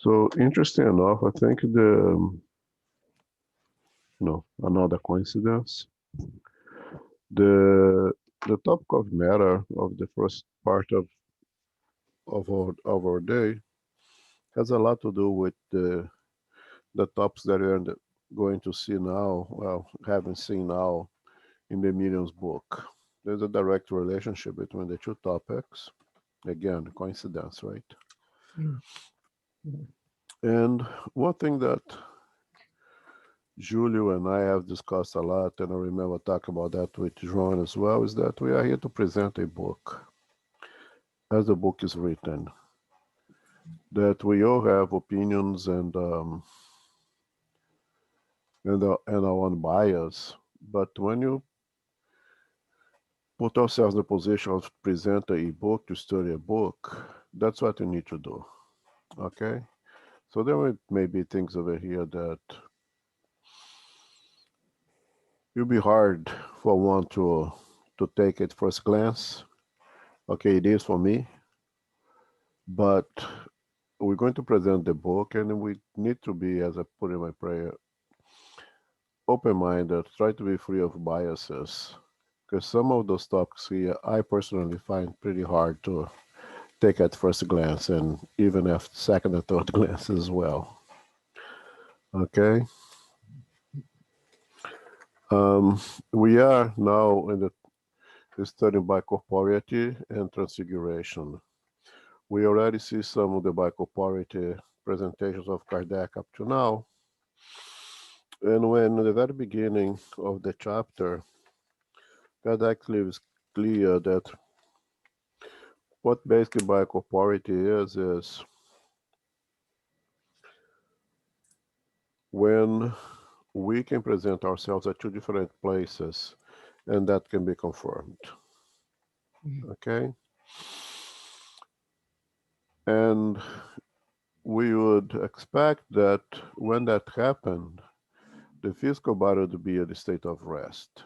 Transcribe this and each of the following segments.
So interesting enough, I think another coincidence, the the topic of matter of the first part of our day has a lot to do with the topics that we're going to see now, well, haven't seen now in the Medium's book. There's a direct relationship between the two topics. Again, coincidence, right? Mhm. And one thing that Julio and I have discussed a lot, and I remember talking about that with Joan as well, is that we are here to present a book as the book is written. That we all have opinions and our own bias, but when you put ourselves in the position of present a book, to study a book, that's what you need to do. Okay? So there may be things over here that it'll be hard for one to take at first glance. Okay, it is for me, but we're going to present the book, and we need to be, as I put in my prayer, open-minded, try to be free of biases, because some of those topics here I personally find pretty hard to take at first glance, and even at second or third glance as well. Okay, um, we are now in the study Bi-corporeality and Transfiguration. We already see some of the Bi-corporeality presentations of Kardec up to now, and when at the very beginning of the chapter, Kardec leaves clear that what basically Bi-corporeality is when we can present ourselves at two different places and that can be confirmed. Okay? And we would expect that when that happened, the physical body would be at a state of rest,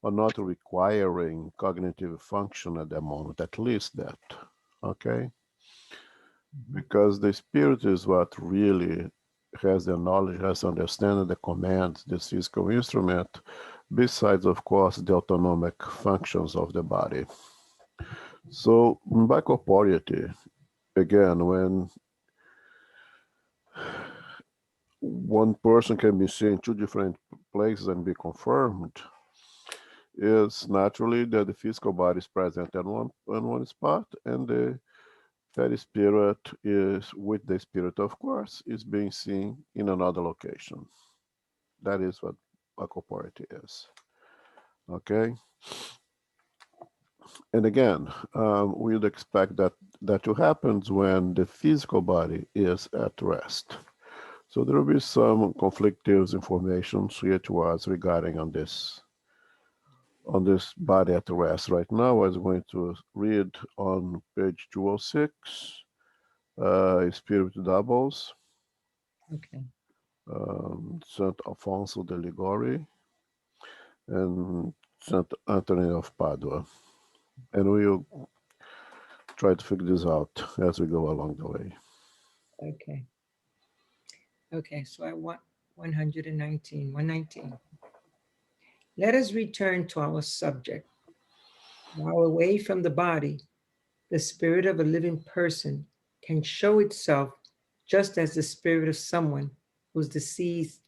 or not requiring cognitive function at that moment, at least that. Okay? Because the spirit is what really has the knowledge, has understanding the commands, this physical instrument, besides, of course, the autonomic functions of the body. So, by corporeity, again, when one person can be seen in two different places and be confirmed, is naturally that the physical body is present in one spot, and the perispirit is with the spirit, of course, is being seen in another location. That is what a corporeity is. Okay? And again, we would expect that to happen when the physical body is at rest. So there will be some conflicting information here to us regarding on this body at rest. Right now, I was going to read on page 206, Spirit Doubles, Okay. Saint Alfonso de Ligori, and Saint Anthony of Padua. And we'll try to figure this out as we go along the way. Okay. Okay. So I want 119. 119. Let us return to our subject. While away from the body, the spirit of a living person can show itself just as the spirit of someone who's deceased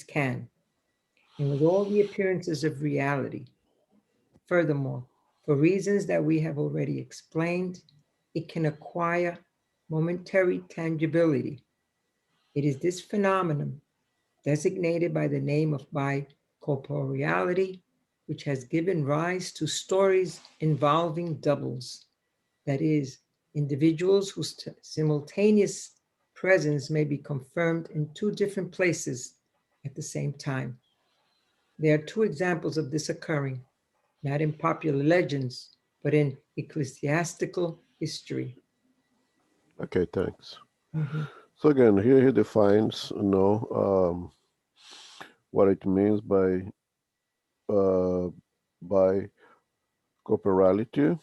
can, and with all the appearances of reality. Furthermore, for reasons that we have already explained, it can acquire momentary tangibility. It is this phenomenon, designated by the name of bi-corporeality, which has given rise to stories involving doubles, that is, individuals whose simultaneous presence may be confirmed in two different places at the same time. There are two examples of this occurring, not in popular legends, but in ecclesiastical history. Okay, thanks. Mhm. So again, here he defines, what it means uh, by corporality,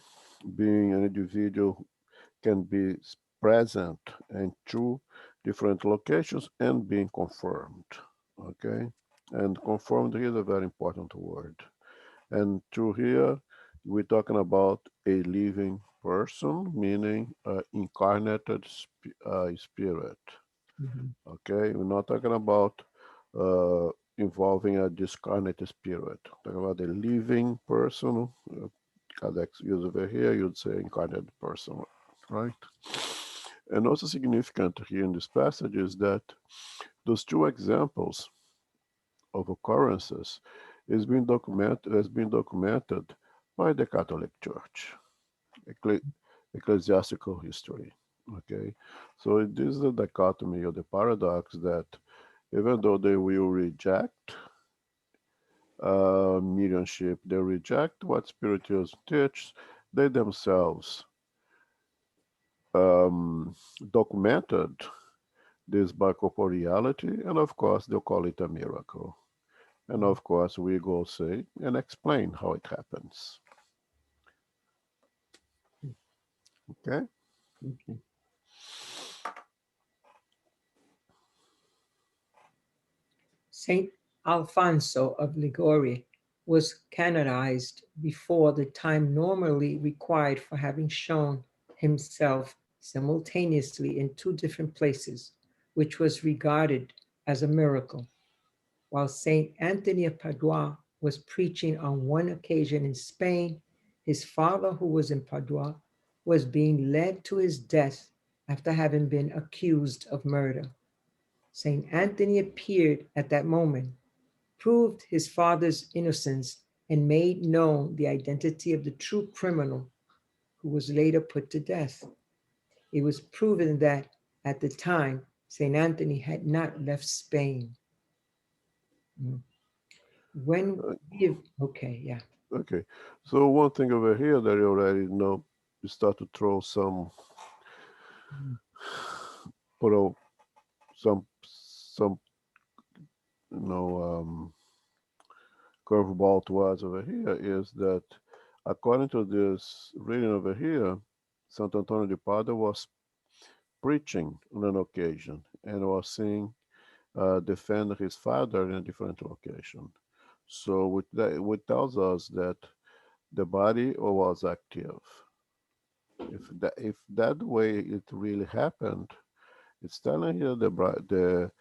being an individual can be present in two different locations and being confirmed. Okay, and confirmed here is a very important word. And to here, we're talking about a living person, meaning incarnated spirit. Mhm. Okay, we're not talking about uh, involving a discarnate spirit. We're talking about a living person. Kardec use over here, you'd say incarnate person, right? And also significant here in this passage is that those two examples of occurrences has been documented by the Catholic Church, ecclesiastical history. Okay, so it is the dichotomy or the paradox that even though they will reject mediumship, they reject what spiritualism teaches, they themselves um, documented this bi-corporeality, and of course they'll call it a miracle. And of course we go say and explain how it happens. Okay? Okay. Saint Alfonso of Liguori was canonized before the time normally required for having shown himself simultaneously in two different places, which was regarded as a miracle. While Saint Anthony of Padua was preaching on one occasion in Spain, his father, who was in Padua, was being led to his death after having been accused of murder. Saint Anthony appeared at that moment, proved his father's innocence, and made known the identity of the true criminal who was later put to death. It was proven that at the time, St. Anthony had not left Spain. Mm. When Uh, we, okay, yeah. Okay. So one thing over here that you already know, you start to throw some, Mm. put out some, you know, curveball to us over here is that according to this reading over here, Saint Antonio de Padua was preaching on an occasion and was seeing defend his father in a different location. So with that, it tells us that the body was active. If that way it really happened, it's telling here the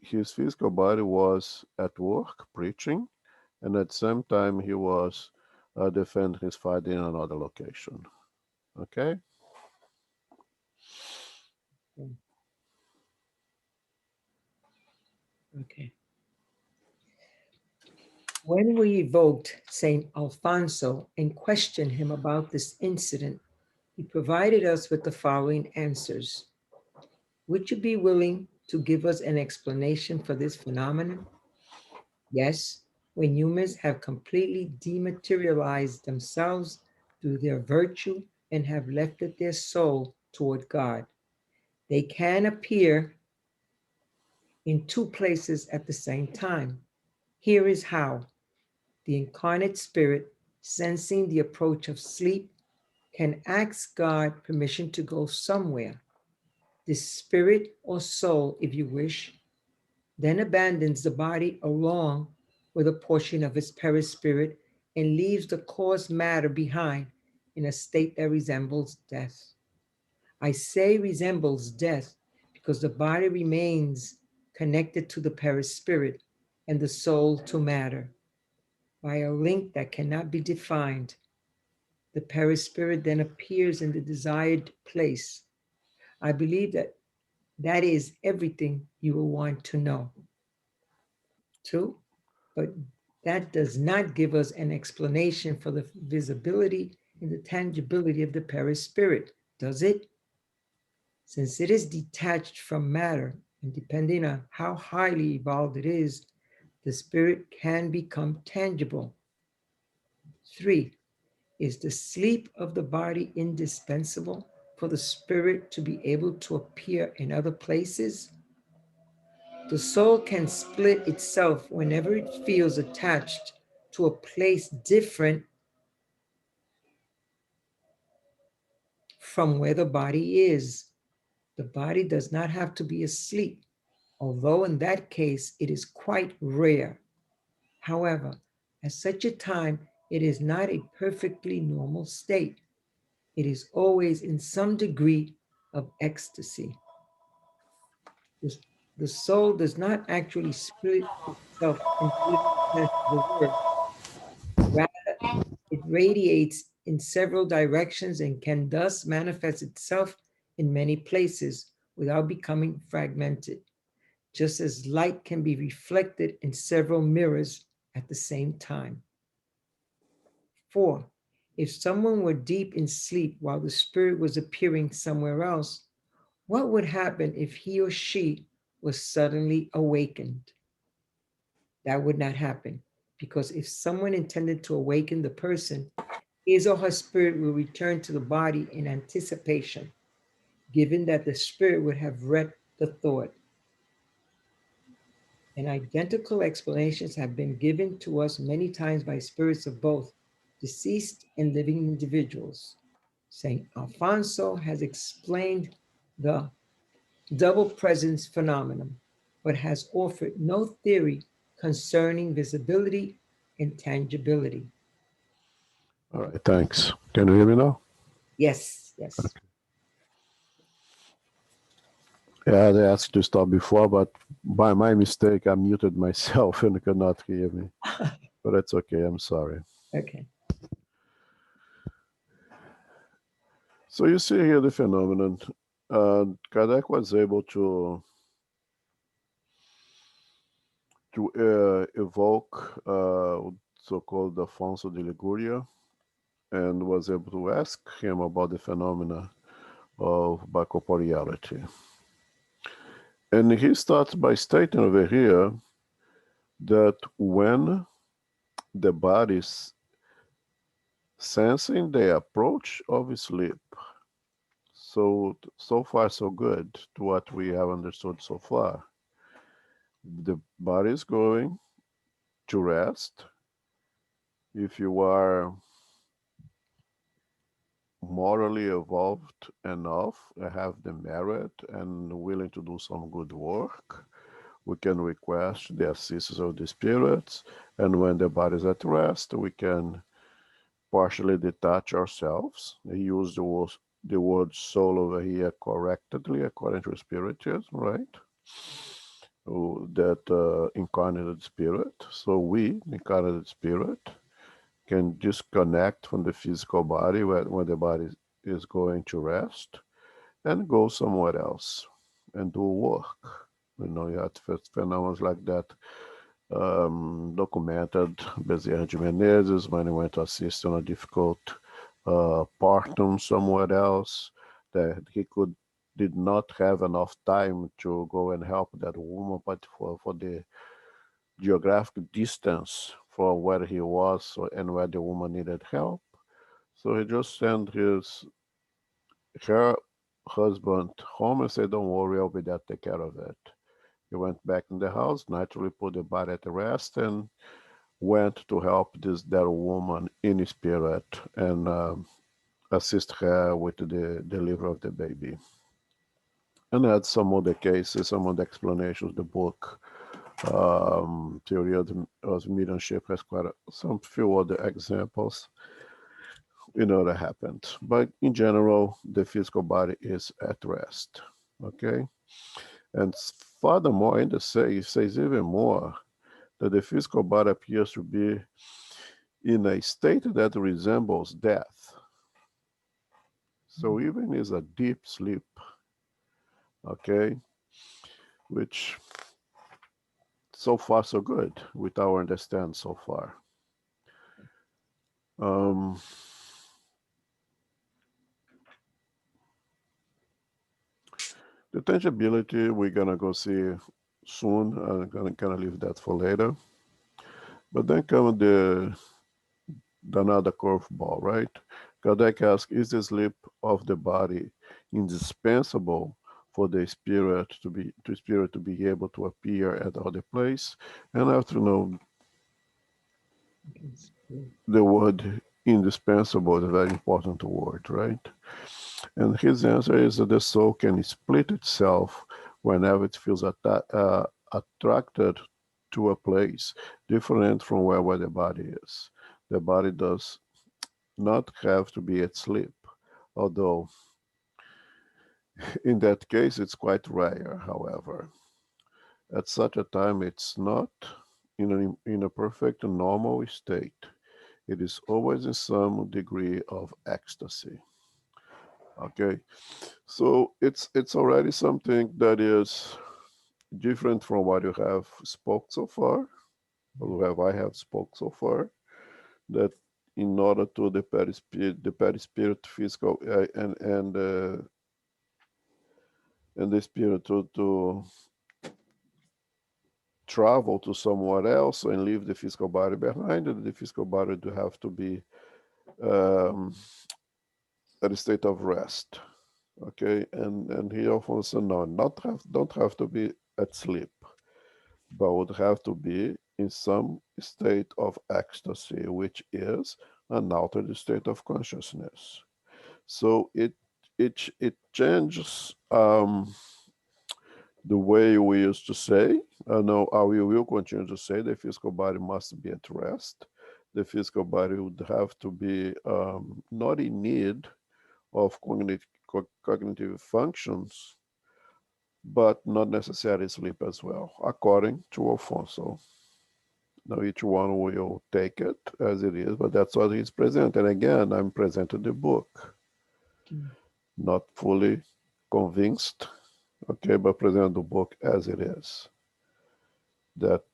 his physical body was at work preaching, and at the same time he was defending his father in another location. Okay. Mm. Okay. When we evoked St. Alfonso and questioned him about this incident, he provided us with the following answers. Would you be willing to give us an explanation for this phenomenon? Yes, when humans have completely dematerialized themselves through their virtue and have lifted their soul toward God, they can appear in two places at the same time. Here is how the incarnate spirit, sensing the approach of sleep, can ask God permission to go somewhere. The spirit or soul, if you wish, then abandons the body along with a portion of its perispirit and leaves the coarse matter behind in a state that resembles death. I say resembles death because the body remains connected to the perispirit and the soul to matter by a link that cannot be defined. The perispirit then appears in the desired place. I believe that that is everything you will want to know. True? But that does not give us an explanation for the visibility and the tangibility of the perispirit, does it? Since it is detached from matter, and depending on how highly evolved it is, the spirit can become tangible. Three, is the sleep of the body indispensable for the spirit to be able to appear in other places? The soul can split itself whenever it feels attached to a place different from where the body is. The body does not have to be asleep, although in that case it is quite rare. However, at such a time, it is not a perfectly normal state. It is always in some degree of ecstasy. The, the soul does not actually split itself in the literal sense of the word. Rather, it radiates in several directions and can thus manifest itself in many places without becoming fragmented, just as light can be reflected in several mirrors at the same time. 4. If someone were deep in sleep while the spirit was appearing somewhere else, what would happen if he or she was suddenly awakened? That would not happen, because if someone intended to awaken the person, his or her spirit will return to the body in anticipation, given that the spirit would have read the thought. And identical explanations have been given to us many times by spirits of both deceased and living individuals. St. Alfonso has explained the double presence phenomenon, but has offered no theory concerning visibility and tangibility. All right, thanks. Can you hear me now? Yes, yes. Okay. Yeah, they asked to stop before, but by my mistake, I muted myself and could not hear me. But that's okay. I'm sorry. Okay. So you see here the phenomenon. Kardec was able to evoke so-called Afonso de Liguria and was able to ask him about the phenomena of bi-corporeality. And he starts by stating over here that when the body's sensing the approach of sleep, so far so good to what we have understood so far. The body is going to rest. If you are morally evolved enough, have the merit and willing to do some good work, we can request the assistance of the spirits, and when the body is at rest, we can partially detach ourselves. He used the word soul over here correctly, according to Spiritism, right? That incarnated spirit. So we, incarnated spirit, can disconnect from the physical body when the body is going to rest and go somewhere else and do work. You have phenomena like that documented. Bezerra de Menezes, when he went to assist on a difficult partum somewhere else, that he did not have enough time to go and help that woman, but for the geographic distance for where he was and where the woman needed help. So he just sent her husband home and said, "Don't worry, I'll be there to take care of it." He went back in the house, naturally put the body at rest, and went to help that woman in spirit and assist her with the delivery of the baby. And had some other cases, some other explanations. The book Theory of Mediumship has some few other examples. That happened. But in general, the physical body is at rest. Okay? And furthermore, it says even more that the physical body appears to be in a state that resembles death. So even is a deep sleep, okay, which so far so good with our understand so far. The tangibility we're gonna go see soon. I'm gonna kind of leave that for later. But then comes another curveball, right? Kardec asks, is the sleep of the body indispensable for the spirit to be able to appear at other place? And I have to know the word indispensable is a very important word, right? And his answer is that the soul can split itself whenever it feels attracted to a place different from where the body is. The body does not have to be asleep, although in that case it's quite rare, however. At such a time, it's not in a perfect normal state. It is always in some degree of ecstasy. Okay, so it's already something that is different from what you have spoke so far, or have I have spoke so far. That in order to the perispirit physical and the spirit to travel to somewhere else and leave the physical body behind, and the physical body to have to be um, at a state of rest. Okay, and he often said, no, don't have to be at sleep, but would have to be in some state of ecstasy, which is an altered state of consciousness. So it changes the way we used to say. No, we will continue to say the physical body must be at rest. The physical body would have to be not in need of cognitive functions, but not necessarily sleep as well, according to Alfonso. Now each one will take it as it is, but that's what he's presenting. And again, I'm presenting the book, not fully convinced, okay, but present the book as it is. That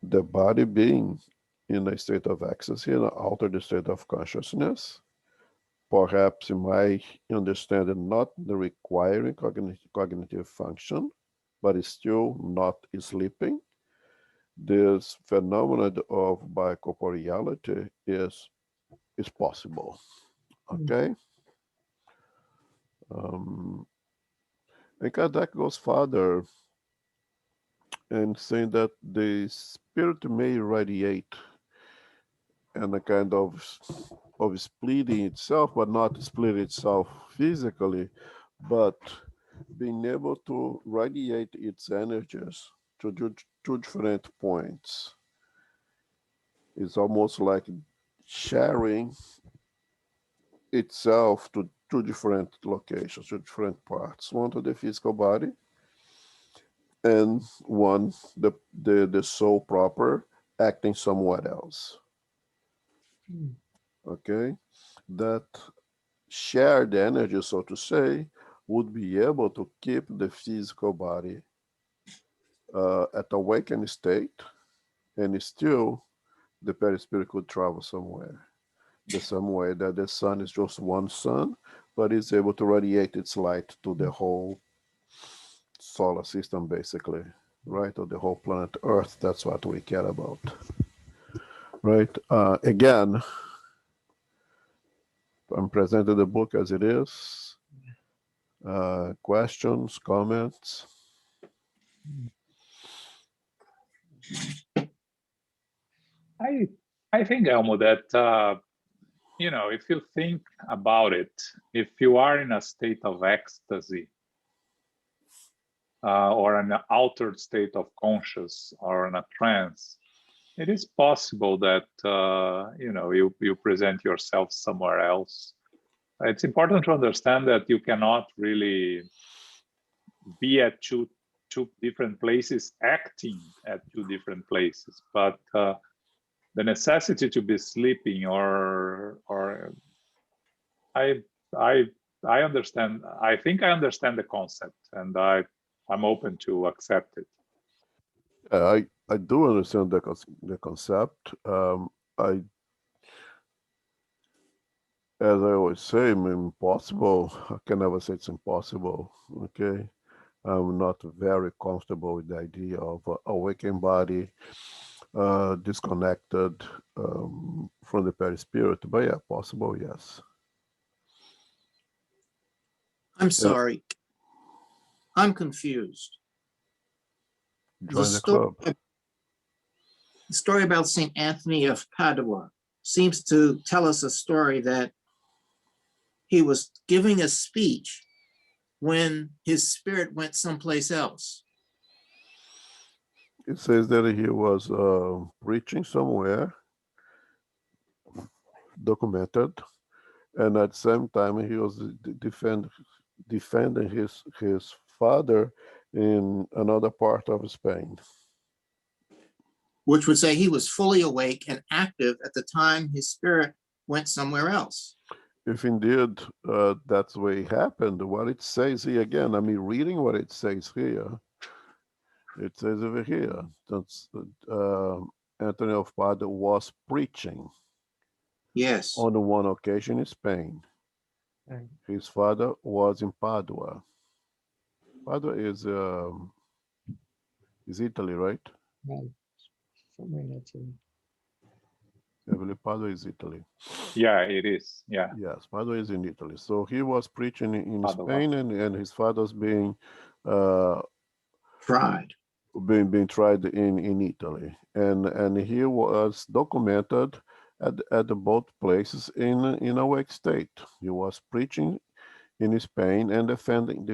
the body being in a state of ecstasy, an altered state of consciousness, perhaps in my understanding, not the requiring cognitive function, but is still not sleeping. This phenomenon of bi-corporeality is possible. Okay? And Kardec goes further and saying that the spirit may radiate and a kind of splitting itself, but not split itself physically, but being able to radiate its energies to two different points. It's almost like sharing itself to two different locations, two different parts, one to the physical body and one the soul proper acting somewhere else. Okay, that shared energy, so to say, would be able to keep the physical body at awakened state, and still the perispirit could travel somewhere. The same way that the sun is just one sun, but is able to radiate its light to the whole solar system, basically, right? Or the whole planet Earth. That's what we care about, right? Again, I'm presenting the book as it is. Questions, comments? I think, Elmo, that if you think about it, if you are in a state of ecstasy or an altered state of conscious or in a trance, it is possible that you present yourself somewhere else. It's important to understand that you cannot really be at two different places, acting at two different places, but the necessity to be sleeping or I understand. I think I understand the concept, and I'm open to accept it. I do understand the concept. I, as I always say, impossible. I can never say it's impossible. Okay, I'm not very comfortable with the idea of a waking body disconnected from the perispirit. But yeah, possible, yes. I'm sorry. I'm confused. Join the club. The story about St. Anthony of Padua seems to tell us a story that he was giving a speech when his spirit went someplace else. It says that he was preaching somewhere, documented, and at the same time he was defending his father in another part of Spain. Which would say he was fully awake and active at the time his spirit went somewhere else. If indeed that's the way it happened, what it says here again, I mean, reading what it says here, it says over here that Anthony of Padua was preaching Yes. on one occasion in Spain. Right. His father was in Padua. Padua is Italy, right? Right. Somewhere in Italy. I believe Padua is Italy. Yeah, it is. Yeah. Yes, Padua is in Italy. So he was preaching in Padua. Spain, and his father's being Tried. being tried in Italy, and he was documented at the both places in awake state. He was preaching in Spain and defending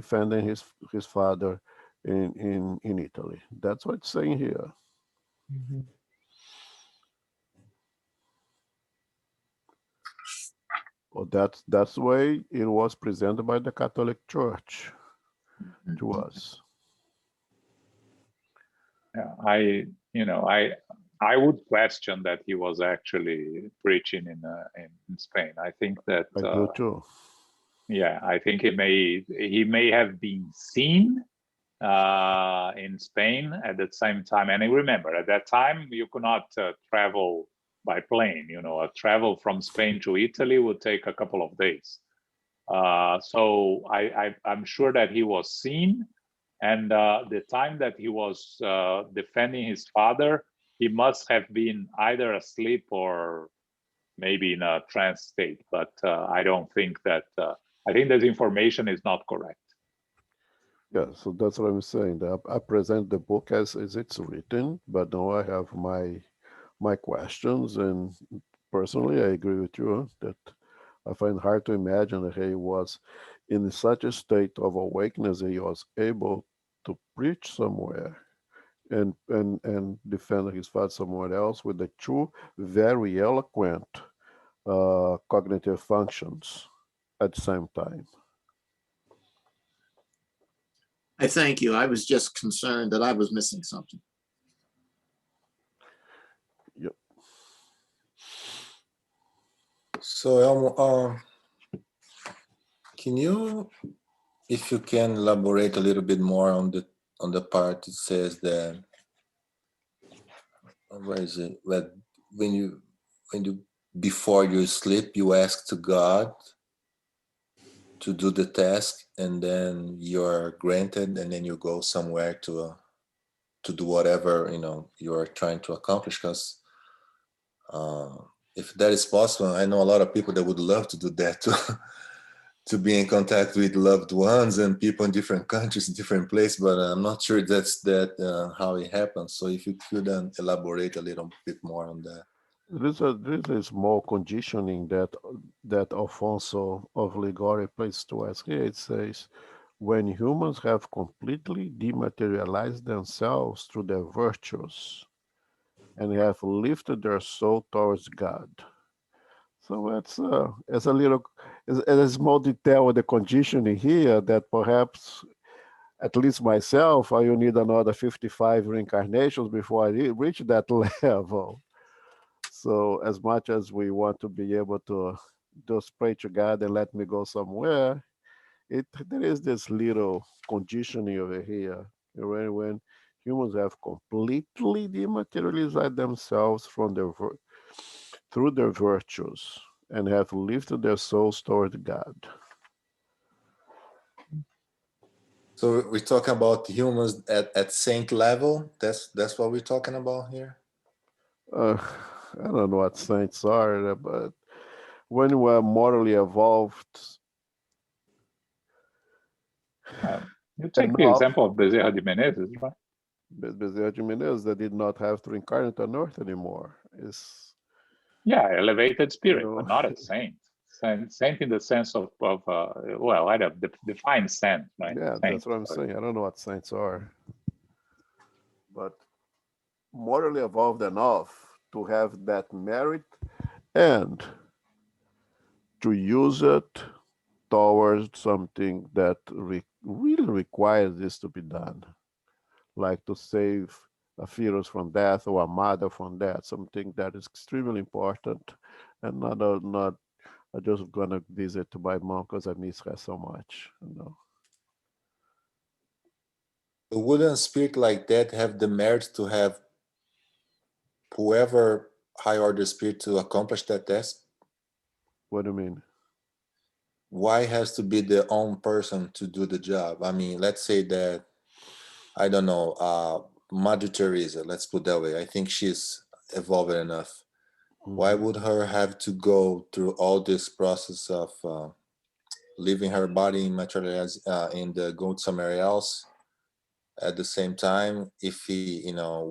his father in Italy. That's what it's saying here. Mhm. Well, that's the way it was presented by the Catholic Church to us. Yeah, I would question that he was actually preaching in Spain. I think that I do too. yeah, I think he may have been seen in Spain at the same time. And I remember at that time you could not travel by plane. You know, a travel from Spain to Italy would take a couple of days. So I'm sure that he was seen, and the time that he was defending his father, he must have been either asleep or maybe in a trance state. But I don't think that. I think that information is not correct. Yeah, so that's what I'm saying. I present the book as it's written, but now I have my questions, and personally, I agree with you that I find hard to imagine that he was in such a state of awakeness that he was able to preach somewhere and defend his father somewhere else with the two very eloquent cognitive functions at the same time. I thank you. I was just concerned that I was missing something. Yep. So Elmo, can you, if you can elaborate a little bit more on the part it says that, where is it? When you before you sleep, you ask to God to do the task, and then you're granted, and then you go somewhere to do whatever you are trying to accomplish. Because if that is possible, I know a lot of people that would love to do that too. To be in contact with loved ones and people in different countries, different places, but I'm not sure that's how it happens. So if you could elaborate a little bit more on that. There is a small conditioning that Alfonso of Ligori places to us here. It says, when humans have completely dematerialized themselves through their virtues and have lifted their soul towards God. So it's a small detail of the conditioning here that perhaps, at least myself, I will need another 55 reincarnations before I reach that level. So as much as we want to be able to just pray to God and let me go somewhere, there is this little conditioning over here. When humans have completely dematerialized themselves through their virtues and have lifted their souls toward God. So we're talking about humans at saint level. That's what we're talking about here. I don't know what saints are, but when we're morally evolved, You take the example of Bezerra de Menezes, right? Bezerra de Menezes, that did not have to reincarnate on earth anymore. Yeah, elevated spirit, but not a saint. Saint in the sense of well, I don't define saint, right? Yeah, Saint. that's what I'm saying. I don't know what saints are, but morally evolved enough to have that merit and to use it towards something that really requires this to be done, like to save a fetus from death or a mother from death, something that is extremely important, and not I'm just gonna visit my mom because I miss her so much. You know. Wouldn't a spirit like that have the merit to have whoever high order spirit to accomplish that task? What do you mean? Why has to be the own person to do the job? I mean, let's say that, I don't know, Mother Teresa, let's put that way. I think she's evolved enough. Why Mhm. would her have to go through all this process of leaving her body materialize in the go somewhere else at the same time? If he,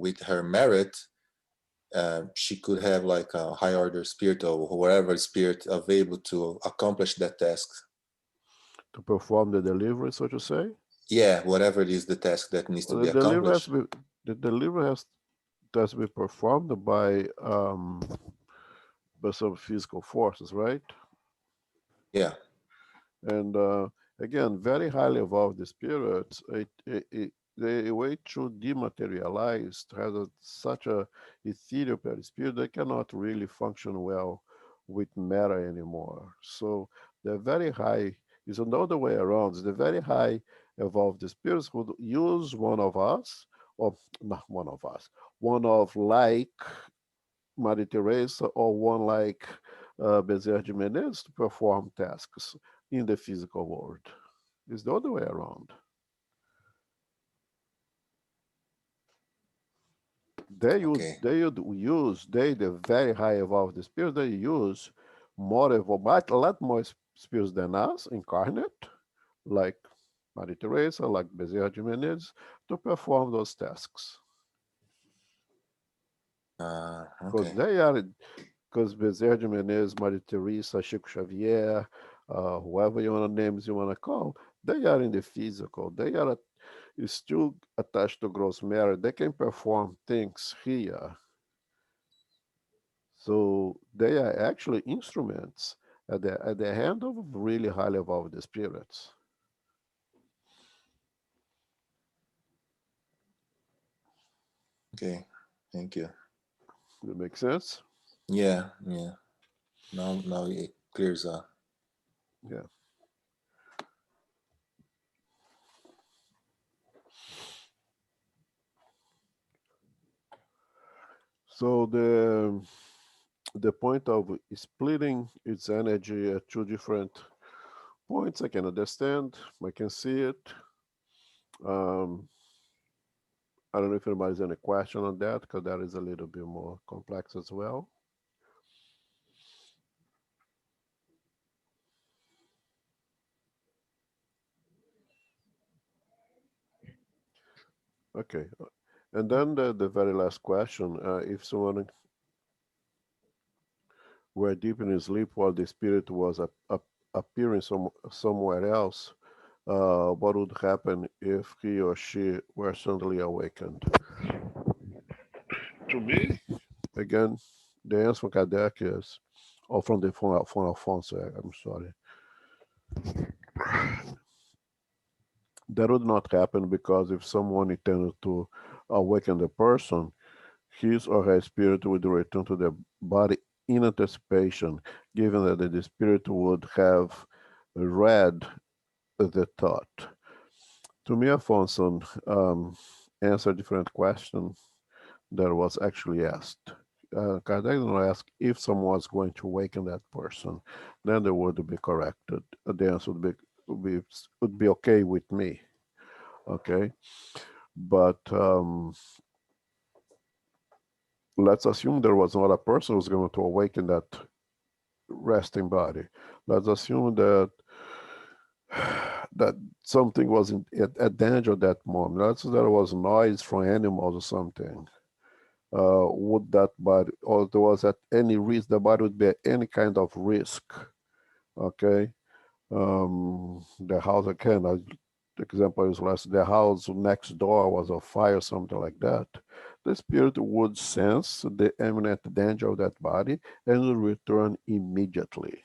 with her merit, she could have like a high order spirit or whatever spirit available to accomplish that task. To perform the delivery, so to say? Yeah, whatever it is the task that needs to Well, be accomplished. the delivery has to be performed by some physical forces, right? Yeah. And again, very highly evolved spirits, the way to dematerialize has such a ethereal perispirit, they cannot really function well with matter anymore. So they're very high, it's another way around, the very high evolved spirits would use one of us, or not one of us, one of like Maria Teresa or one like Bezerra de Menezes to perform tasks in the physical world. It's the other way around. Okay. The very high evolved spirits, they use more evolved, a lot more spirits than us, incarnate, like Maria Teresa, like Bezerra de Menezes, to perform those tasks. Because Okay. they are, because Bezerra de Menezes, Maria Teresa, Chico Xavier, whoever you want to names you want to call, they are in the physical. They are still attached to gross matter. They can perform things here. So they are actually instruments at the hand of really highly evolved spirits. Okay. Thank you. Does that make sense? Yeah. Yeah. Now it clears up. Yeah. So the point of splitting its energy at two different points, I can understand. I can see it. Um, I don't know if anybody's any question on that, because that is a little bit more complex as well. Okay. And then the very last question, if someone were deep in sleep while the spirit was appearing somewhere else, what would happen if he or she were suddenly awakened? To me, again, the answer from Kardec is, or from Alfonso, I'm sorry. That would not happen because if someone intended to awaken the person, his or her spirit would return to the body in anticipation, given that the spirit would have read the thought. To me, Alfonso answered a different question that was actually asked. Kardec didn't ask if someone was going to awaken that person. Then the word would be corrected. The answer would be okay with me. Okay, but let's assume there was not a person who's going to awaken that resting body. Let's assume that that something was at danger at that moment. Let's say there was noise from animals or something. Would that body, or there was at any risk, the body would be at any kind of risk Okay. The house again, the example is last, the house next door was on fire, something like that. The spirit would sense the imminent danger of that body and will return immediately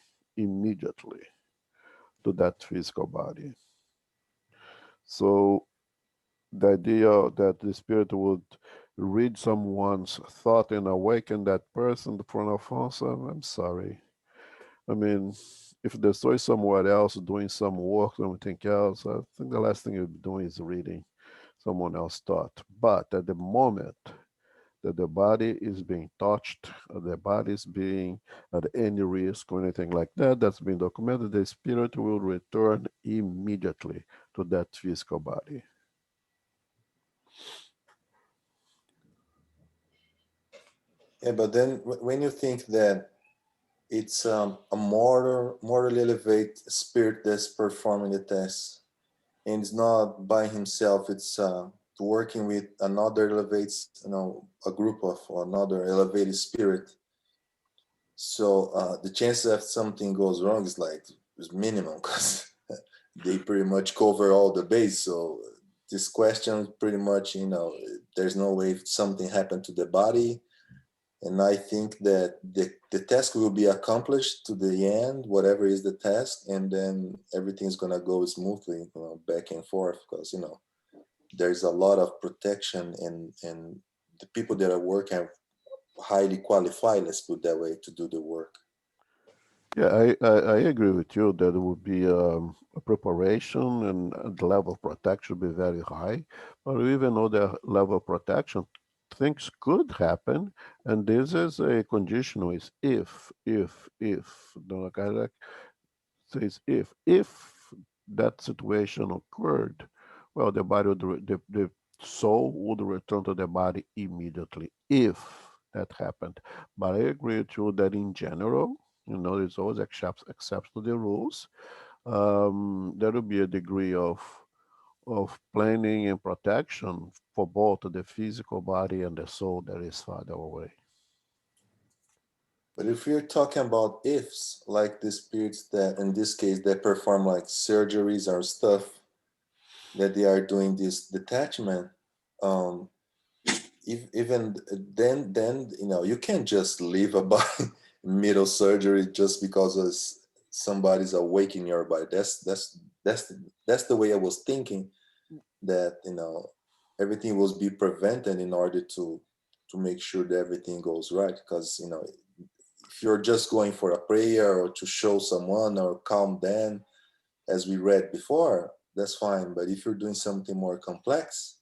to that physical body. So the idea that the spirit would read someone's thought and awaken that person from a false, I'm sorry. I mean, if the soul is somewhere else doing some work, something else, I think the last thing you'll be doing is reading someone else's thought. But at the moment that the body is being touched, the body is being at any risk or anything like that, that's been documented, the spirit will return immediately to that physical body. Yeah, but then when you think that it's a morally elevated spirit that's performing the test, and it's not by himself, it's working with another elevated, a group of another elevated spirit. So the chances that something goes wrong is minimum because they pretty much cover all the base. So this question pretty much, there's no way something happened to the body. And I think that the task will be accomplished to the end, whatever is the task, and then everything's gonna go smoothly, back and forth, because there's a lot of protection, and the people that are working are highly qualified, let's put that way, to do the work. Yeah, I agree with you that it would be a preparation and the level of protection would be very high. But we even know the level of protection, things could happen, and this is a conditional is if. The guy says if that situation occurred, well, the body would, the soul would return to the body immediately if that happened. But I agree with you that in general, there's always exceptions to the rules. There will be a degree of planning and protection for both the physical body and the soul that is farther away. But if you're talking about ifs, like the spirits that, in this case, that perform like surgeries or stuff, that they are doing this detachment, um, if, even then you can't just leave a body middle surgery just because somebody's awakening your body. That's the way I was thinking, that everything was be prevented in order to make sure that everything goes right, because if you're just going for a prayer or to show someone or calm them, as we read before, that's fine. But if you're doing something more complex,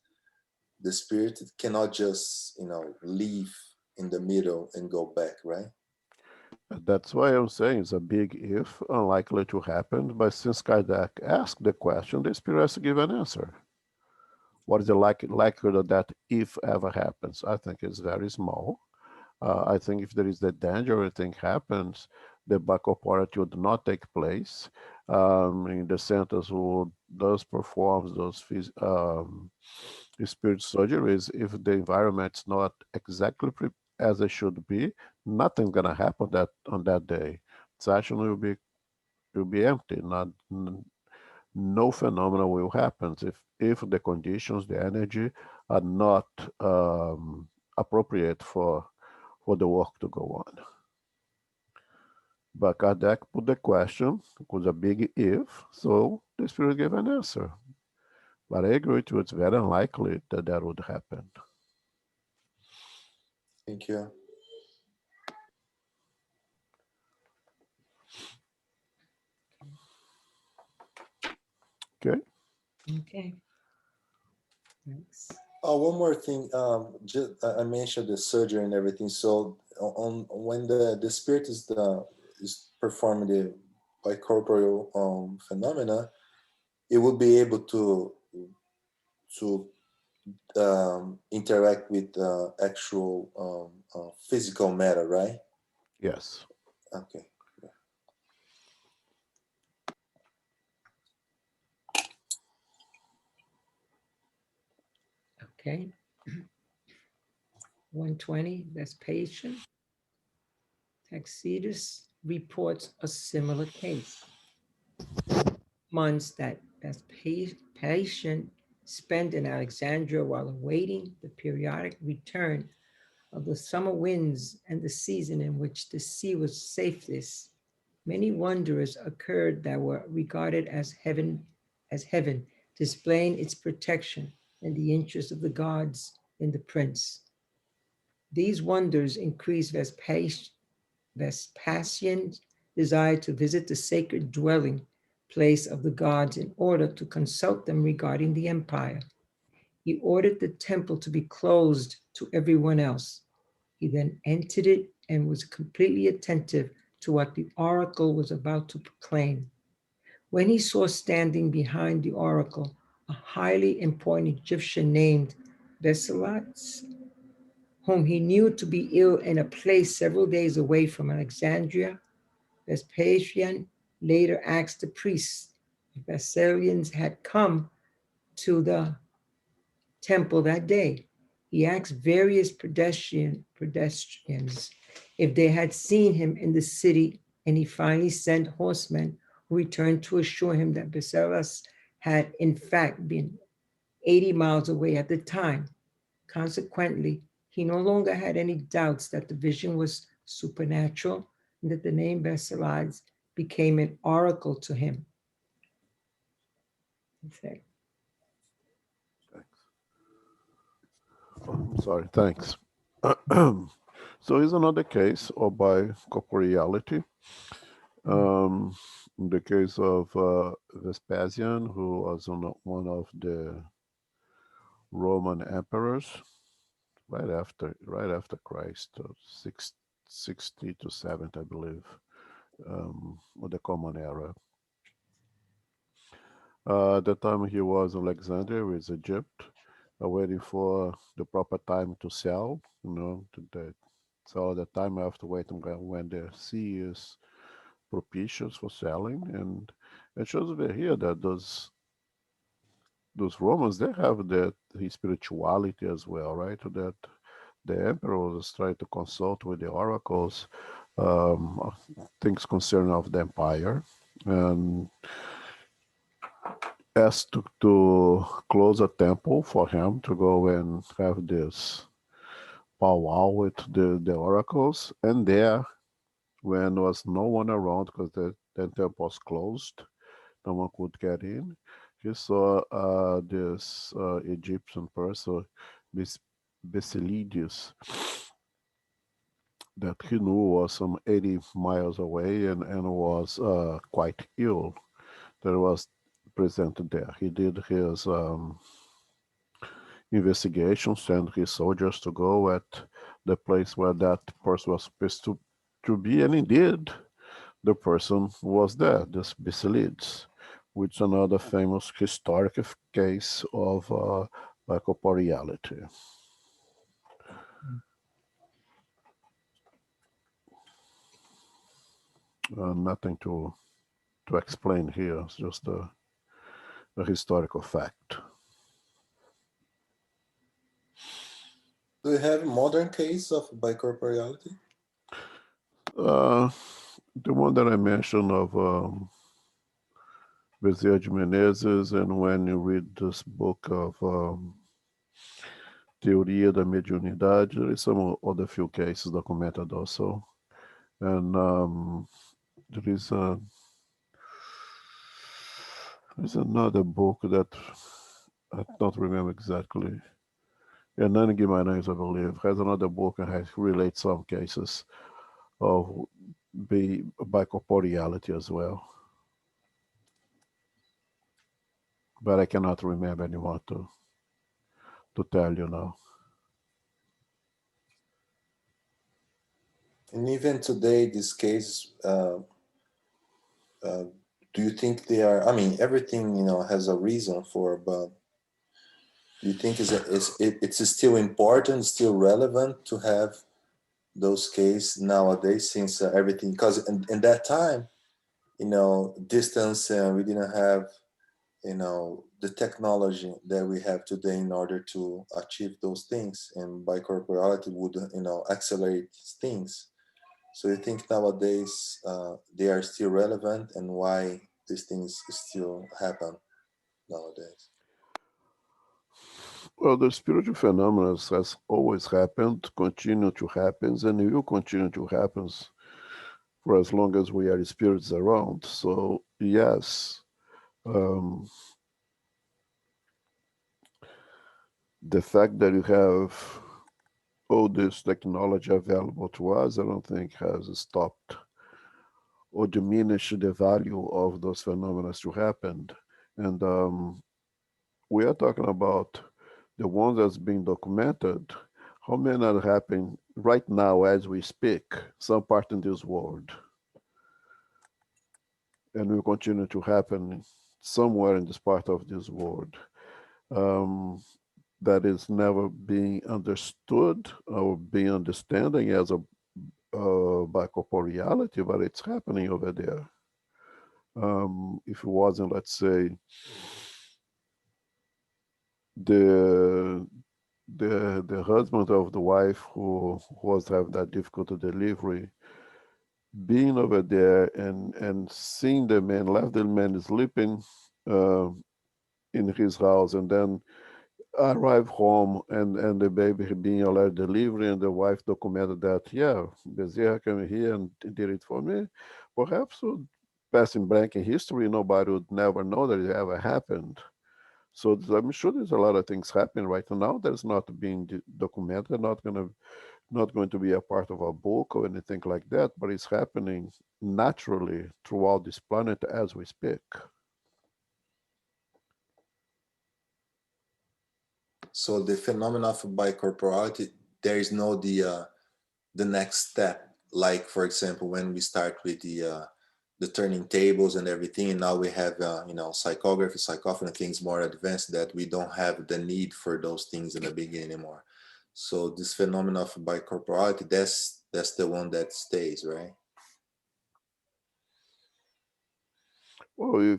the spirit cannot just leave in the middle and go back, right? That's why I'm saying it's a big if, unlikely to happen. But since Kardec asked the question, the spirit has to give an answer. What is the likelihood of that if ever happens? I think it's very small. I think if there is the danger, anything happens, the bi-corporeality would not take place. In the centers who does performs those spirit surgeries, if the environment's not exactly as it should be, nothing's gonna happen on that day. Session will be empty. No phenomena will happen if the conditions, the energy are not appropriate for the work to go on. But Kardec put the question, it was a big if, so the spirit gave an answer. But I agree with you, it's very unlikely that that would happen. Thank you. Okay. Okay. Thanks. Oh, one more thing. I mentioned the surgery and everything. So on when the spirit is performing the bicorporeal phenomena, it will be able to interact with actual physical matter, right? Yes. Okay. Okay. 120, that's patient. Taxitus, reports a similar case. Months that patient spent in Alexandria while awaiting the periodic return of the summer winds and the season in which the sea was safest, many wonders occurred that were regarded as heaven, displaying its protection and the interest of the gods in the prince. These wonders increased Vespasian's desire to visit the sacred dwelling place of the gods in order to consult them regarding the empire. He ordered the temple to be closed to everyone else. He then entered it and was completely attentive to what the oracle was about to proclaim. When he saw standing behind the oracle a highly important Egyptian named Besilat, whom he knew to be ill in a place several days away from Alexandria, Vespasian later asked the priests if Bessarians had come to the temple that day. He asked various pedestrians if they had seen him in the city, and he finally sent horsemen who returned to assure him that Basilas had in fact been 80 miles away at the time. Consequently, he no longer had any doubts that the vision was supernatural and that the name Basilas became an oracle to him. Okay. I'm sorry, thanks. So here's another case of bi-corporeality. In the case of Vespasian, who was one of the Roman emperors right after Christ, 60 to 70, I believe, of the Common Era. At the time he was in Alexandria with Egypt, waiting for the proper time to sell, so the time after waiting when the sea is propitious for selling, and it shows over here that those Romans, they have that spirituality as well, right? That the emperor was trying to consult with the oracles, things concerning of the empire, and asked to close a temple for him to go and have this powwow with the oracles. And there, when there was no one around because the temple was closed, no one could get in, he saw this Egyptian person, this Basilidius, that he knew was some 80 miles away and was quite ill, that was presented there. He did his investigation, sent his soldiers to go at the place where that person was supposed to be, and indeed, the person was there, this Basilides, which is another famous historic case of bi-corporeality. Nothing to explain here, it's just a historical fact. Do you have a modern case of bi-corporeality? The one that I mentioned of Bezerra de Menezes, and when you read this book of Teoria da Mediunidade, there is some other few cases documented also. And there is there's another book that I don't remember exactly. Hernani Guimarães, I believe, has another book and relates some cases of bi-corporeality as well. But I cannot remember anyone to tell you now. And even today, this case, do you think they are, I mean, everything, has a reason for, but do you think it's still important, still relevant to have those cases nowadays, since everything, because in that time, distance, we didn't have, the technology that we have today in order to achieve those things, and bi-corporeality would, accelerate things. So you think nowadays they are still relevant, and why these things still happen nowadays? Well, the spiritual phenomena has always happened, continue to happen, and will continue to happen for as long as we are spirits around. So yes, um, the fact that you have all this technology available to us, I don't think has stopped or diminished the value of those phenomena to happen. And we are talking about the ones that's being documented. How many are happening right now as we speak, some part in this world, and will continue to happen somewhere in this part of this world. Um, that is never being understood or being understanding as a bi-corporeality, but it's happening over there. If it wasn't, let's say, the the husband of the wife who was having that difficult delivery, being over there and seeing the man, left the man sleeping uh, in his house, and then arrive home and the baby being already delivered, and the wife documented that, yeah, Bezerra came here and did it for me. Perhaps passing blank in history, nobody would never know that it ever happened. So I'm sure there's a lot of things happening right now that's not being documented, not going to be a part of a book or anything like that, but it's happening naturally throughout this planet as we speak. So the phenomena of bicorporality, there is no the next step. Like for example, when we start with the turning tables and everything, and now we have psychography, psychophony, things more advanced, that we don't have the need for those things in the beginning anymore. So this phenomena of bicorporality, that's the one that stays, right? Well,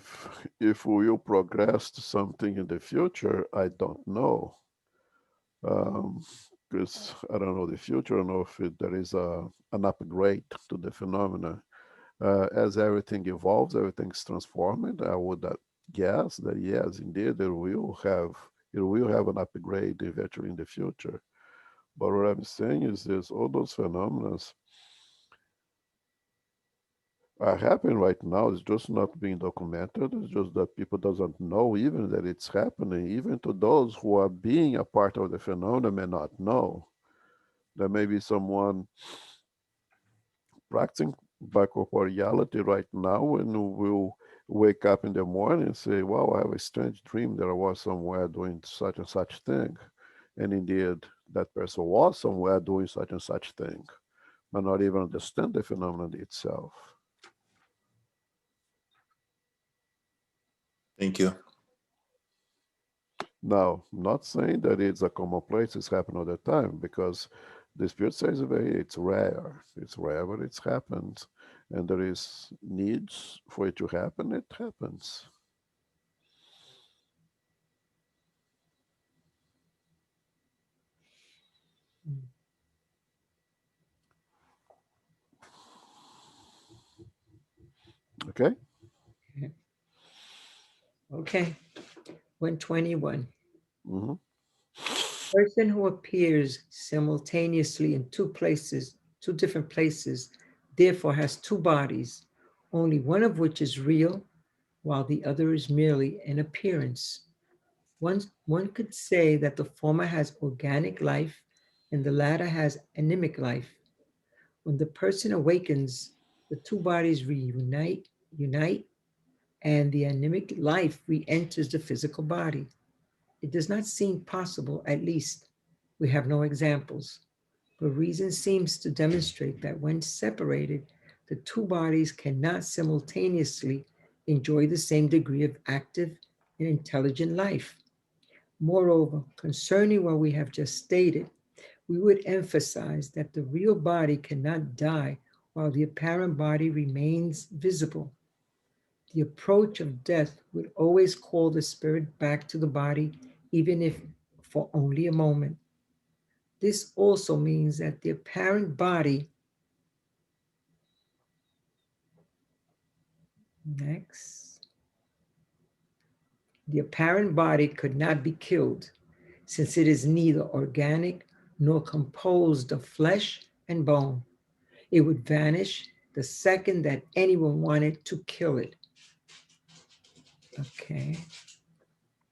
if we will progress to something in the future, I don't know. Because I don't know the future. I don't know if there is an upgrade to the phenomena. As everything evolves, everything's transformed. I would guess that yes, indeed, it will have an upgrade eventually in the future. But what I'm saying is this: all those phenomena are happening right now. It's just not being documented. It's just that people doesn't know even that it's happening. Even to those who are being a part of the phenomena may not know. There may be someone practicing bicorporeality right now and will wake up in the morning and say, wow, I have a strange dream that I was somewhere doing such and such thing. And indeed, that person was somewhere doing such and such thing, but not even understand the phenomenon itself. Thank you. Now, I'm not saying that it's a commonplace, it's happening all the time, because the spirit says it's rare. It's rare, but it happens. And there is needs for it to happen, it happens. Okay? Okay, 121. Mm-hmm. Person who appears simultaneously in two different places, therefore has two bodies, only one of which is real, while the other is merely an appearance. One could say that the former has organic life and the latter has anemic life. When the person awakens, the two bodies unite, and the anemic life re-enters the physical body. It does not seem possible, at least we have no examples, but reason seems to demonstrate that when separated, the two bodies cannot simultaneously enjoy the same degree of active and intelligent life. Moreover, concerning what we have just stated, we would emphasize that the real body cannot die while the apparent body remains visible. The approach of death would always call the spirit back to the body, even if for only a moment. This also means that the apparent body Next. The apparent body could not be killed, since it is neither organic nor composed of flesh and bone. It would vanish the second that anyone wanted to kill it. Okay.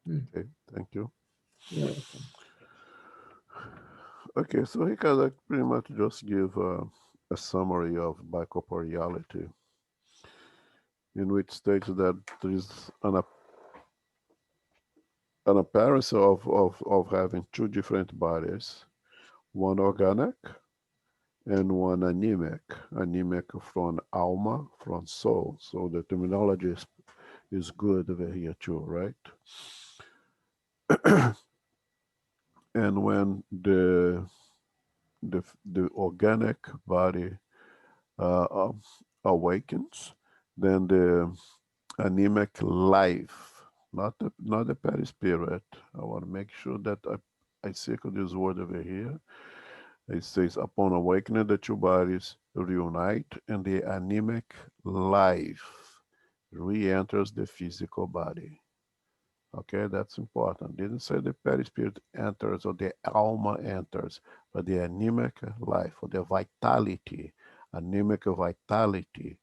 Okay, thank you. You're welcome. Okay, so he can pretty much just give a summary of bicorporeality, in which states that there is an appearance of having two different bodies, one organic and one anemic. Anemic from alma, from soul. So the terminology is good over here too, right? And when the organic body awakens, then the anemic life, not the perispirit. I want to make sure that I circle this word over here. It says, upon awakening, the two bodies reunite, and the anemic life re-enters the physical body. Okay, that's important. Didn't say the perispirit enters or the alma enters, but the anemic life or the vitality, anemic vitality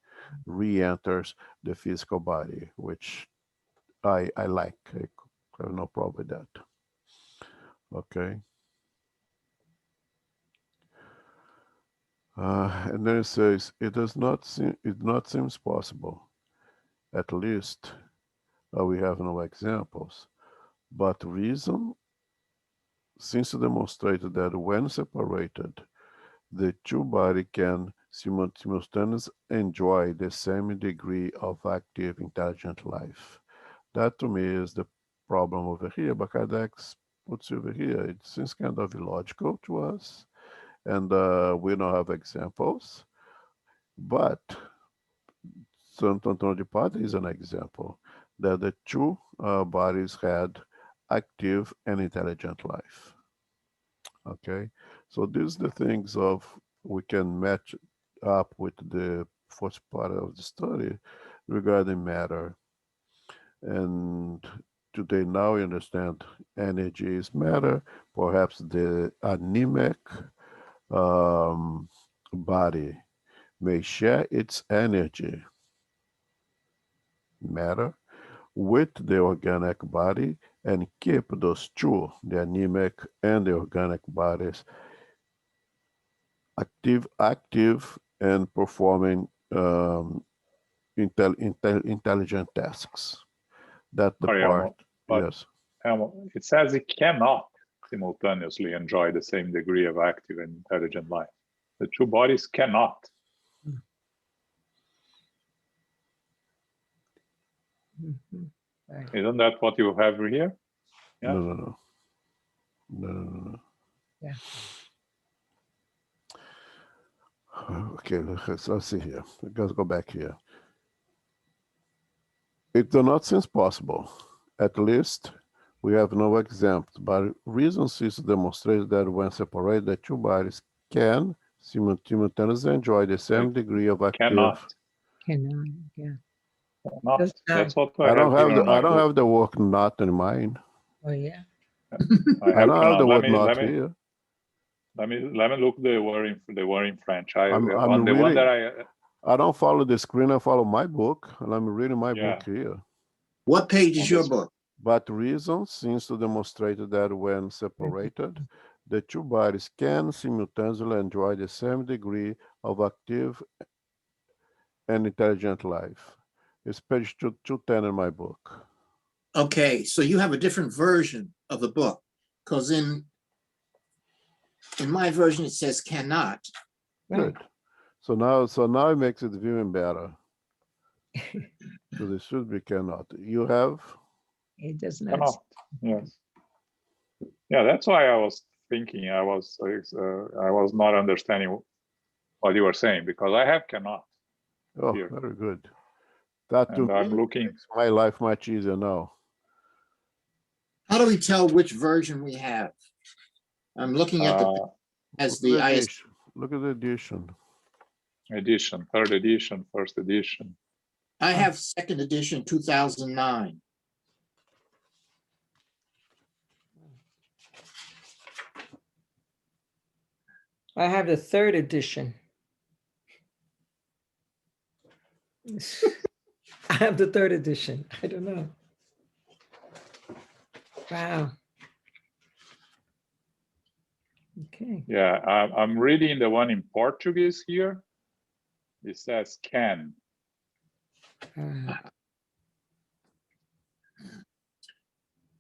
re-enters the physical body, which I like. I have no problem with that. Okay. And then it says, it not seems possible, at least we have no examples, but reason seems to demonstrate that when separated, the two bodies can simultaneously enjoy the same degree of active, intelligent life. That to me is the problem over here, but Kardec puts over here. It seems kind of illogical to us, and we don't have examples, but Santo Antônio de Padre is an example that the two bodies had active and intelligent life. Okay, so these are the things of we can match up with the first part of the study regarding matter. And today now we understand energy is matter. Perhaps the anemic body may share its energy, matter, with the organic body and keep those two, the anemic and the organic bodies, active and performing intelligent tasks. That the Sorry, part, but yes. It says it cannot simultaneously enjoy the same degree of active and intelligent life. The two bodies cannot. Mhm. Right. Isn't that what you have here? Yeah. No. Yeah. Okay, let's see here. Let's go back here. It does not seem possible. At least we have no examples, but reason seems to demonstrate that when separated, the two bodies can simultaneously enjoy the same degree of active. Cannot. Cannot, yeah. Not. That's what I don't have have here. I don't have the word not in mind. Oh, yeah. I don't have the word not let me, here. Let me look the word in French. I'm on the reading, one that I don't follow the screen. I follow my book, and I'm reading my book here. What page is your book? But reason seems to demonstrate that when separated, the two bodies can simultaneously enjoy the same degree of active and intelligent life. It's page 210 in my book. Okay, so you have a different version of the book, because in my version it says cannot. Good. So now it makes it viewing better. So this should be cannot. You have? It does not. cannot. Yes. Yeah, that's why I was thinking. I was not understanding what you were saying, because I have cannot. Oh, here. Very good. That to I'm me looking. makes my life much easier now. How do we tell which version we have? I'm looking at the as the Look at the edition. Edition, third edition, first edition. I have second edition 2009. I have the third edition. I have the third edition. I don't know. Wow. Okay. Yeah, I'm reading the one in Portuguese here. It says can.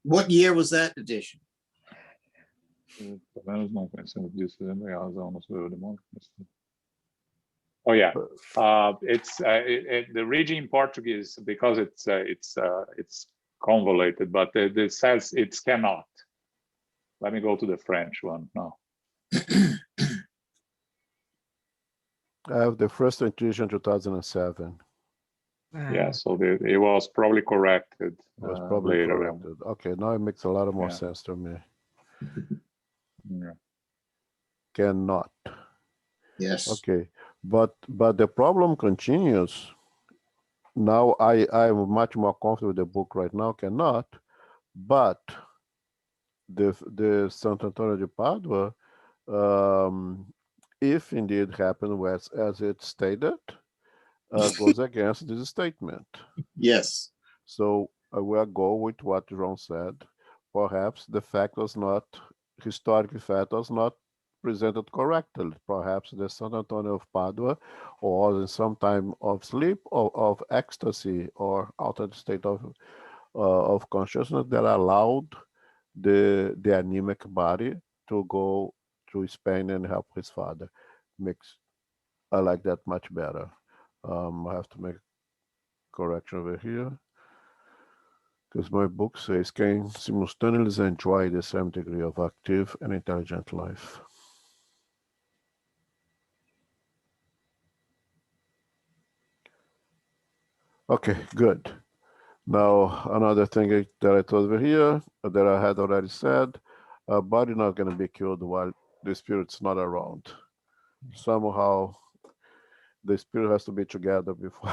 What year was that edition? Oh yeah, it's the reading in Portuguese because it's convoluted, but it says it cannot. Let me go to the French one now. I have the first edition 2007. Wow. Yeah, so it was probably corrected. It was probably later. corrected. Okay, now it makes a lot more Yeah. sense to me. Yeah. Cannot. Yes. Okay, but the problem continues. Now I'm much more comfortable with the book right now. Cannot, but the Santo Antonio de Padua, if indeed happened as it stated, goes against this statement. Yes. So I will go with what Ron said. Perhaps the fact was not, historic fact was not presented correctly. Perhaps the San Antonio of Padua was in some time of sleep or of ecstasy or altered state of consciousness that allowed the anemic body to go to Spain and help his father. I like that much better. I have to make a correction over here, because my book says can simultaneously enjoy the same degree of active and intelligent life. Okay, good. Now, another thing that I told over here that I had already said, a body not going to be killed while the spirit's not around. Somehow, the spirit has to be together before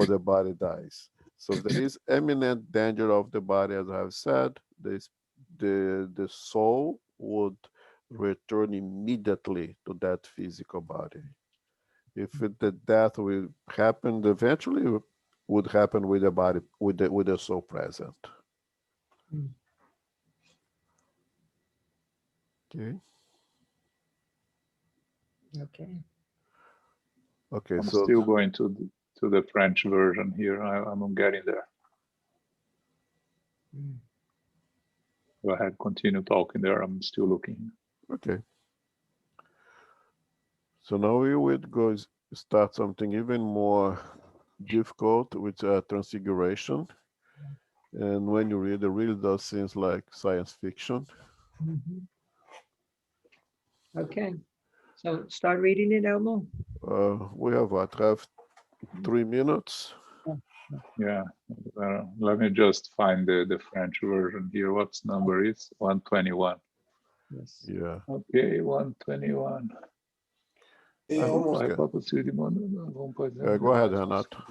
the body dies. So if there is imminent danger of the body, as I have said, the soul would return immediately to that physical body. If the death will happen eventually, it would happen with the body, with the soul present. Okay. Okay. Okay. I'm So still going to the French version here. I'm getting there. Go ahead, continue talking there. I'm still looking. okay. So now we would go start something even more difficult with transfiguration. And when you read, it really does seem like science fiction. Okay. So start reading it, Elmo. We have what? Have 3 minutes. Yeah, let me just find the French version here. What's number is 121. Yes. Yeah. Okay, 121. I almost get. Go ahead, Renato.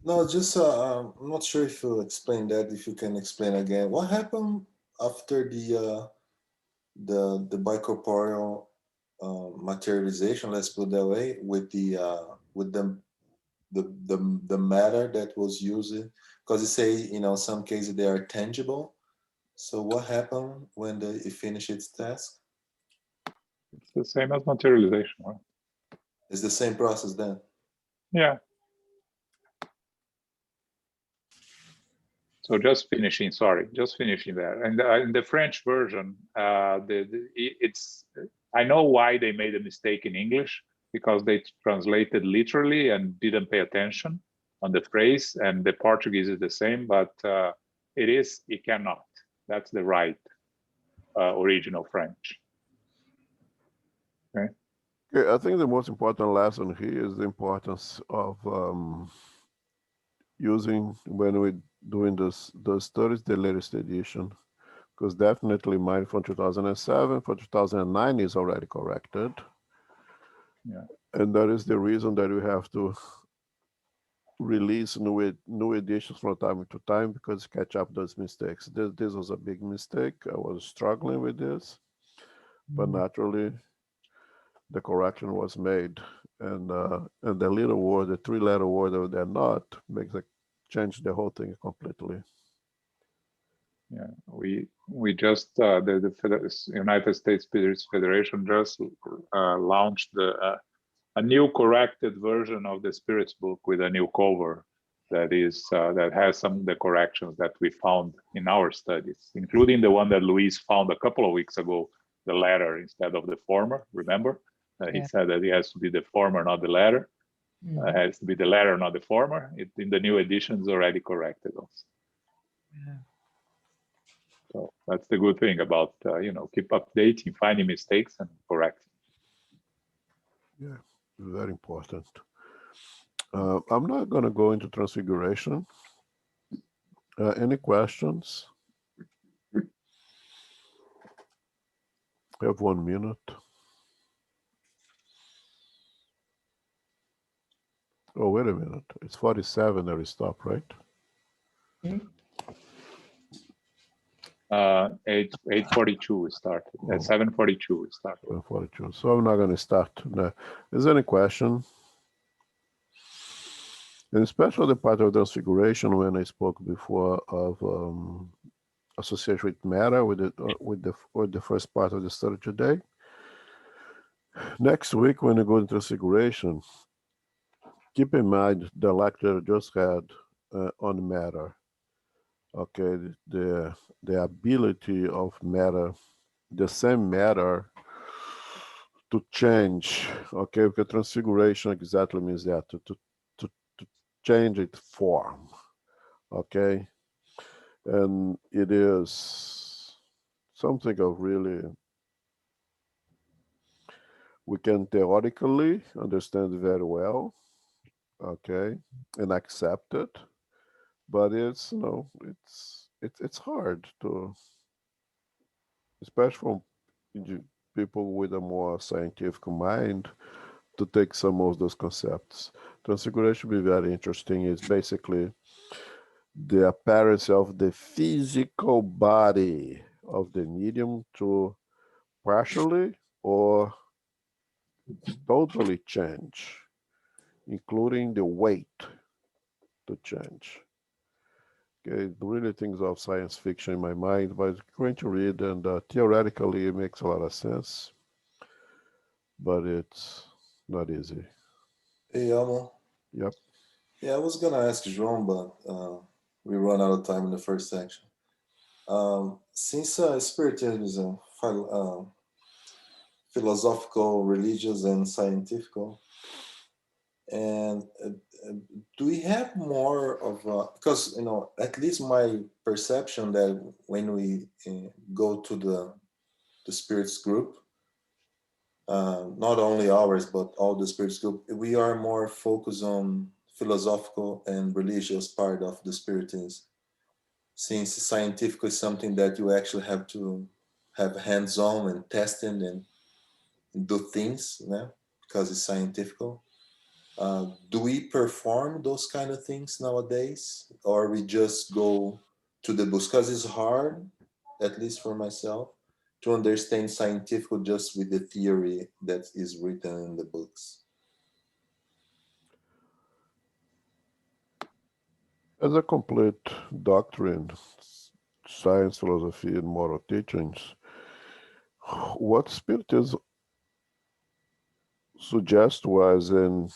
No, just I'm not sure if you explained that. If you can explain again, what happened after the bicorporeal materialization? Let's put it that way, with the matter that was used, because you say some cases they are tangible. So what happened when it finished its task? It's the same as materialization, right? It's the same process then. Yeah. So just finishing there. And in the French version, it's I know why they made a mistake in English, because they translated literally and didn't pay attention on the phrase, and the Portuguese is the same, but it cannot. That's the right original French. Okay. Okay, I think the most important lesson here is the importance of using, when we're doing those studies, the latest edition, because definitely mine from 2007, for 2009 is already corrected. Yeah. And that is the reason that we have to release new editions from time to time, because catch up those mistakes. This was a big mistake. I was struggling with this, but naturally the correction was made, and the little word, the three-letter word of "they're not" makes it change the whole thing completely. Yeah, we just the United States Spirits Federation just launched a new corrected version of the Spirits book with a new cover that is that has some of the corrections that we found in our studies, including the one that Luis found a couple of weeks ago, the latter instead of the former. Remember, he Yeah. said that it has to be the former, not the latter. It has to be the latter, not the former. It in the new editions already corrected us. Yeah. So that's the good thing about keep updating, finding mistakes and correcting. Yeah, very important. I'm not going to go into Transfiguration. Any questions? I have 1 minute. Oh, wait a minute. It's 47 that we stop, right? 8:42 we started. At 7:42 we started. 42. So I'm not going to start now. Is there any question? And especially the part of Transfiguration when I spoke before of association with matter with the first part of the study today. Next week when we go into Transfiguration, keep in mind the lecture I just had on matter. Okay, the ability of matter, the same matter, to change. Okay, because Transfiguration exactly means that to change its form. Okay, and it is something of really we can theoretically understand very well. Okay, and accept it, but it's it's hard to, especially from people with a more scientific mind, to take some of those concepts. Transfiguration will be very interesting. It's basically the appearance of the physical body of the medium to partially or totally change, including the weight to change. Okay, really things of science fiction in my mind, but it's going to read, and theoretically it makes a lot of sense, but it's not easy. Hey, Amo. Yep. Yeah, I was gonna ask João, but we run out of time in the first section. Since Spiritism is a philosophical, religious, and scientific, and do we have more of because at least my perception that when we go to the spirits group, not only ours but all the spirits group, we are more focused on philosophical and religious part of the spiritism, since scientific is something that you actually have to have hands-on and testing and do things, because it's scientific. Do we perform those kind of things nowadays, or we just go to the books? Because it's hard, at least for myself, to understand scientific just with the theory that is written in the books. As a complete doctrine, science, philosophy, and moral teachings, what Spiritism suggests to us and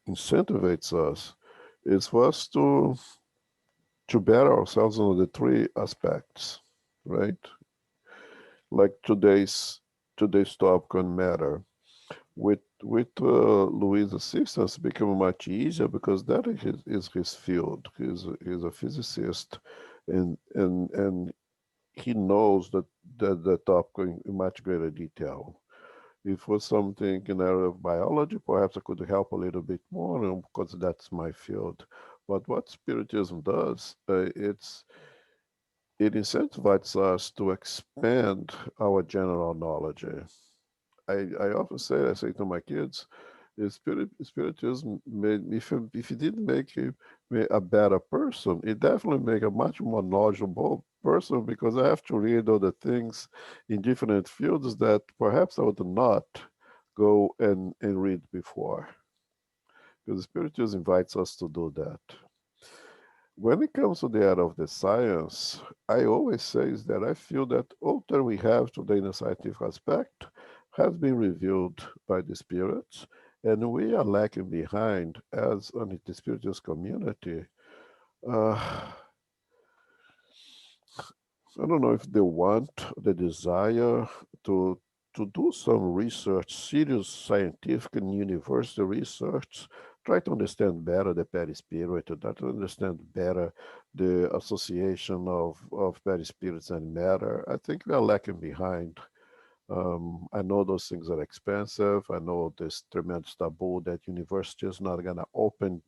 incentivates us is for us to better ourselves on the three aspects, right? Like today's topic on matter. With Louis' assistance, become much easier because that is his field. He's a physicist, and he knows that the topic in much greater detail. If it was something in area of biology, perhaps I could help a little bit more because that's my field. But what Spiritism does, it incentivizes us to expand our general knowledge. I often say to my kids, Spiritism made, if it didn't make him a better person, it definitely make a much more knowledgeable person, because I have to read other things in different fields that perhaps I would not go and read before. Because Spiritism invites us to do that. When it comes to the area of the science, I always say is that I feel that all that we have today in the scientific aspect has been revealed by the spirits, and we are lacking behind as the spiritual community. Uh, I don't know if they want the desire to to do some research, serious scientific and university research, try to understand better the perispirit, to try to understand better the association of perispirits and matter. I think we are lacking behind. I know those things are expensive. I know this tremendous taboo that university is not going to open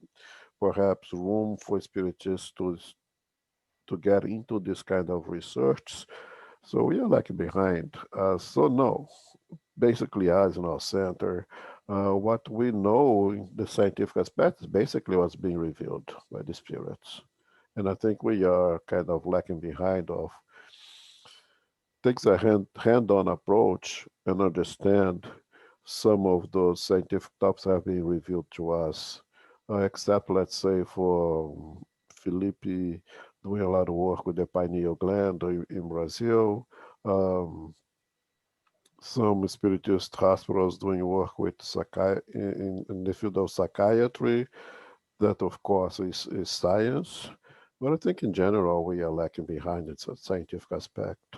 perhaps room for spiritists to get into this kind of research. So we are like behind. So no, basically us in our center, what we know in the scientific aspect is basically what's being revealed by the spirits. And I think we are kind of lacking behind of takes a hand-on approach and understand some of those scientific topics have been revealed to us, except let's say for Felipe doing a lot of work with the pineal gland in Brazil, um, some spiritist hospitals doing work with in the field of psychiatry. That, of course, is science. But I think in general, we are lacking behind its scientific aspect.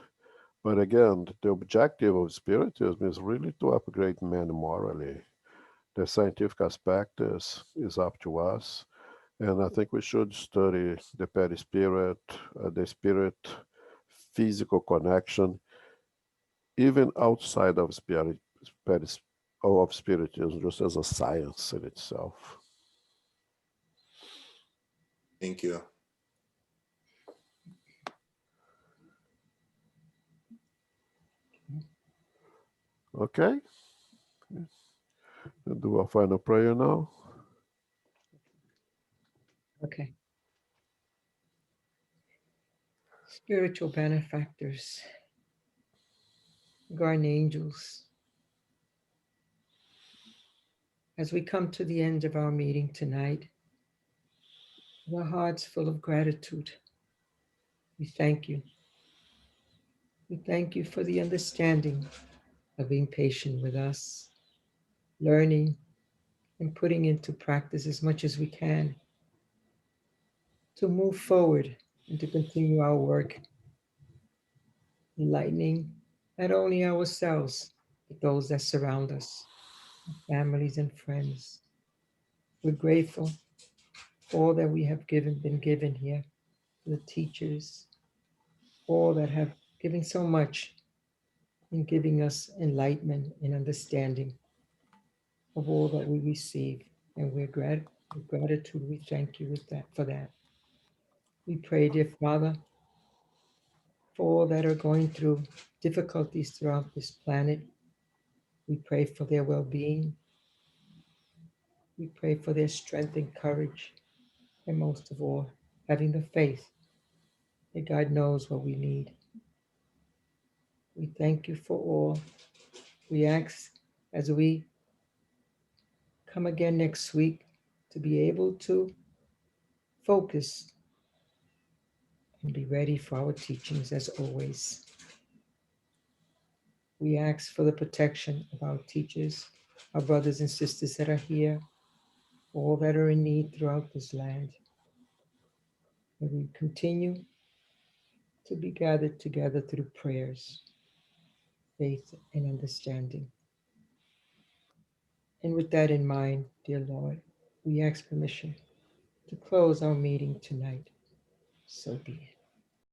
But again, the objective of spiritism is really to upgrade man morally. The scientific aspect is up to us. And I think we should study the perispirit, the spirit physical connection, even outside of spirit, of spiritism, just as a science in itself. Thank you. Okay? We'll do our final prayer now. Okay. Spiritual benefactors, guardian angels, as we come to the end of our meeting tonight, with our hearts full of gratitude, we thank you. We thank you for the understanding of being patient with us, learning and putting into practice as much as we can to move forward and to continue our work, enlightening not only ourselves, but those that surround us, families and friends. We're grateful for all that we have been given here, to the teachers, all that have given so much in giving us enlightenment and understanding of all that we receive. And with gratitude, we thank you for that. We pray, dear Father, for all that are going through difficulties throughout this planet. We pray for their well-being. We pray for their strength and courage, and most of all, having the faith that God knows what we need. We thank you for all. We ask as we come again next week to be able to focus and be ready for our teachings as always. We ask for the protection of our teachers, our brothers and sisters that are here, all that are in need throughout this land. And we continue to be gathered together through prayers, faith, and understanding. And with that in mind, dear Lord, we ask permission to close our meeting tonight. So be it.